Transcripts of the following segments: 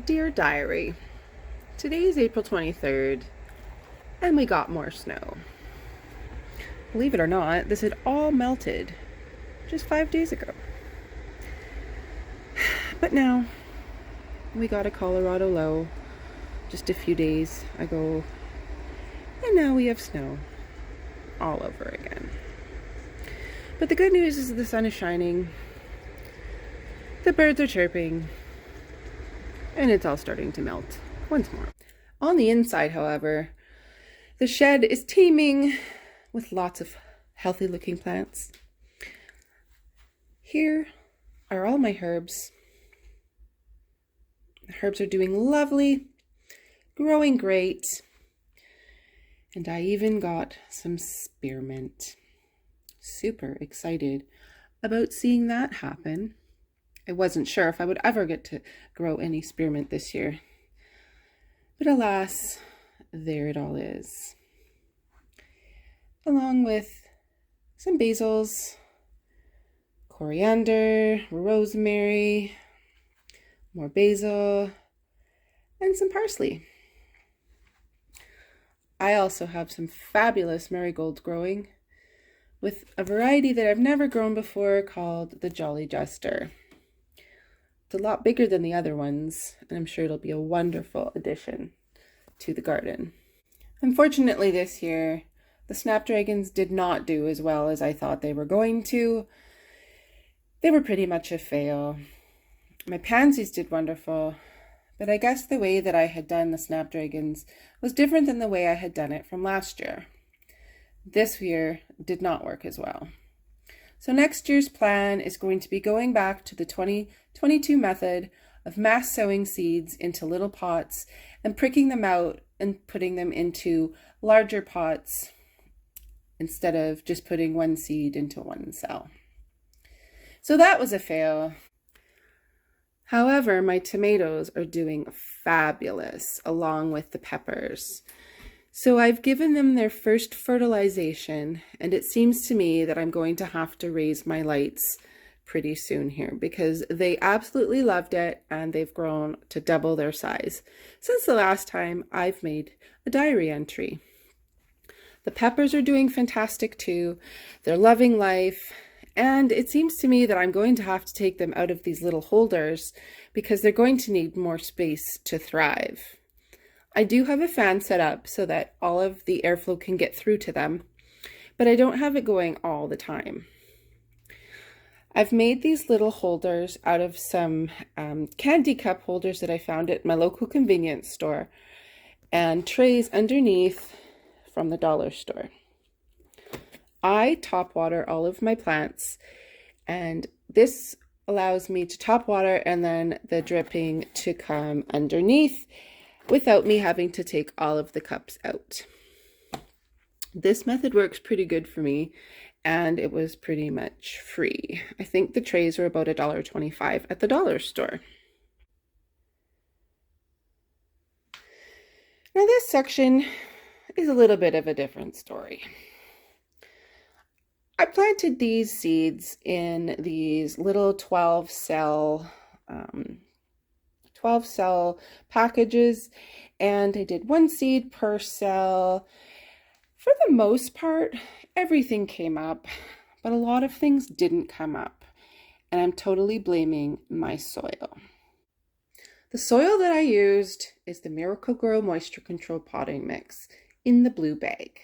Dear Diary, today is April 23rd, and we got more snow. Believe it or not, this had all melted just 5 days ago. But now, we got a Colorado low just a few days ago, and now we have snow all over again. But the good news is the sun is shining, the birds are chirping, and it's all starting to melt once more. On the inside, however, the shed is teeming with lots of healthy looking plants. Here are all my herbs. The herbs are doing lovely, growing great, and I even got some spearmint. Super excited about seeing that happen. I wasn't sure if I would ever get to grow any spearmint this year, but alas, there it all is. Along with some basils, coriander, rosemary, more basil, and some parsley. I also have some fabulous marigolds growing with a variety that I've never grown before called the Jolly Jester. It's a lot bigger than the other ones, and I'm sure it'll be a wonderful addition to the garden. Unfortunately, this year, the snapdragons did not do as well as I thought they were going to. They were pretty much a fail. My pansies did wonderful, but I guess the way that I had done the snapdragons was different than the way I had done it from last year. This year did not work as well. So next year's plan is going to be going back to the 2022 method of mass sowing seeds into little pots and pricking them out and putting them into larger pots instead of just putting one seed into one cell. So that was a fail. However, my tomatoes are doing fabulous along with the peppers. So I've given them their first fertilization, and it seems to me that I'm going to have to raise my lights pretty soon here because they absolutely loved it and they've grown to double their size since the last time I've made a diary entry. The peppers are doing fantastic too. They're loving life. And it seems to me that I'm going to have to take them out of these little holders because they're going to need more space to thrive. I do have a fan set up so that all of the airflow can get through to them, but I don't have it going all the time. I've made these little holders out of some candy cup holders that I found at my local convenience store and trays underneath from the dollar store. I top water all of my plants, and this allows me to top water and then the dripping to come underneath without me having to take all of the cups out. This method works pretty good for me, and it was pretty much free. I think the trays were about $1.25 at the dollar store. Now this section is a little bit of a different story. I planted these seeds in these little 12 cell packages, and I did one seed per cell. For the most part, everything came up, but a lot of things didn't come up, and I'm totally blaming my soil. The soil that I used is the Miracle-Gro Moisture Control Potting Mix in the blue bag.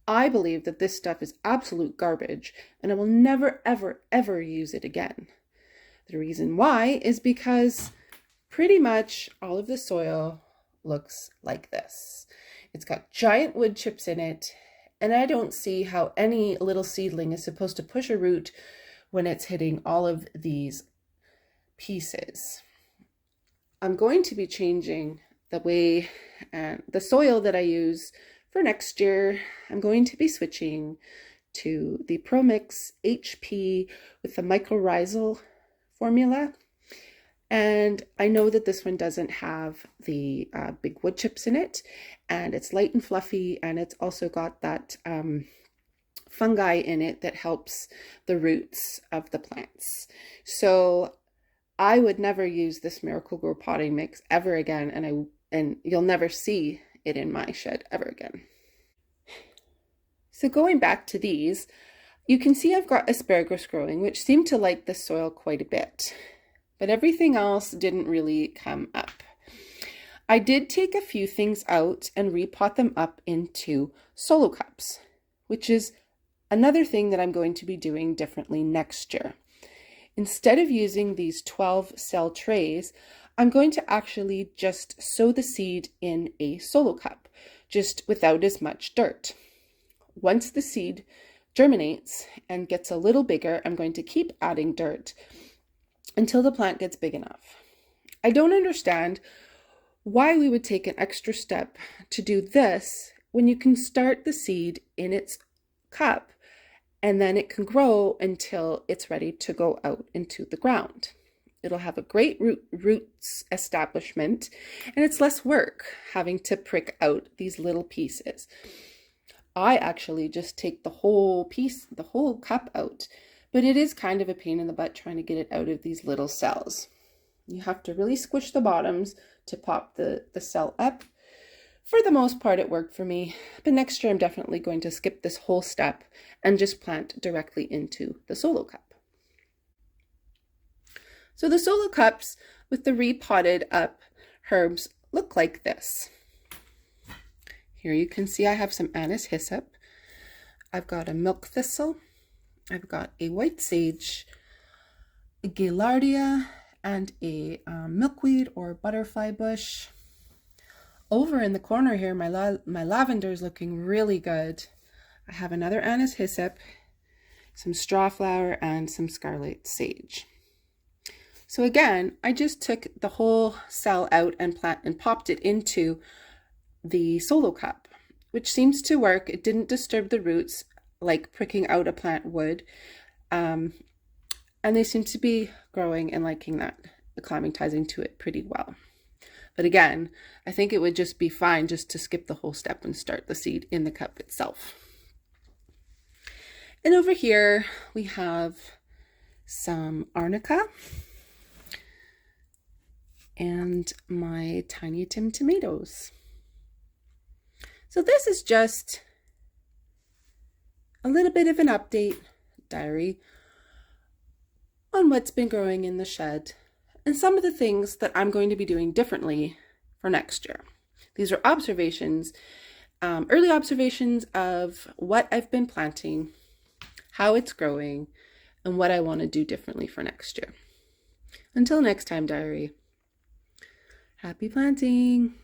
I believe that this stuff is absolute garbage and I will never, ever, ever use it again. The reason why is because pretty much all of the soil looks like this. It's got giant wood chips in it, and I don't see how any little seedling is supposed to push a root when it's hitting all of these pieces. I'm going to be changing the way and the soil that I use for next year. I'm going to be switching to the ProMix HP with the mycorrhizal formula. And I know that this one doesn't have the big wood chips in it, and it's light and fluffy, and it's also got that fungi in it that helps the roots of the plants. So I would never use this Miracle-Gro potting mix ever again, and you'll never see it in my shed ever again. So going back to these, you can see I've got asparagus growing, which seem to like the soil quite a bit, but everything else didn't really come up. I did take a few things out and repot them up into solo cups, which is another thing that I'm going to be doing differently next year. Instead of using these 12 cell trays, I'm going to actually just sow the seed in a solo cup, just without as much dirt. Once the seed germinates and gets a little bigger, I'm going to keep adding dirt until the plant gets big enough. I don't understand why we would take an extra step to do this when you can start the seed in its cup and then it can grow until it's ready to go out into the ground. It'll have a great roots establishment, and it's less work having to prick out these little pieces. I actually just take the whole cup out, but it is kind of a pain in the butt trying to get it out of these little cells. You have to really squish the bottoms to pop the cell up. For the most part, it worked for me, but next year I'm definitely going to skip this whole step and just plant directly into the solo cup. So the solo cups with the repotted up herbs look like this. Here you can see I have some anise hyssop. I've got a milk thistle. I've got a white sage, a gaillardia, and a milkweed or butterfly bush. Over in the corner here, my lavender is looking really good. I have another anise hyssop, some strawflower, and some scarlet sage. So again, I just took the whole cell out and popped it into the solo cup, which seems to work. It didn't disturb the roots like pricking out a plant would. And they seem to be growing and liking that, acclimatizing to it pretty well. But again, I think it would just be fine just to skip the whole step and start the seed in the cup itself. And over here we have some arnica and my Tiny Tim tomatoes. So this is just a little bit of an update diary on what's been growing in the shed and some of the things that I'm going to be doing differently for next year. These are observations, early observations of what I've been planting, how it's growing, and what I want to do differently for next year. Until next time, diary, happy planting!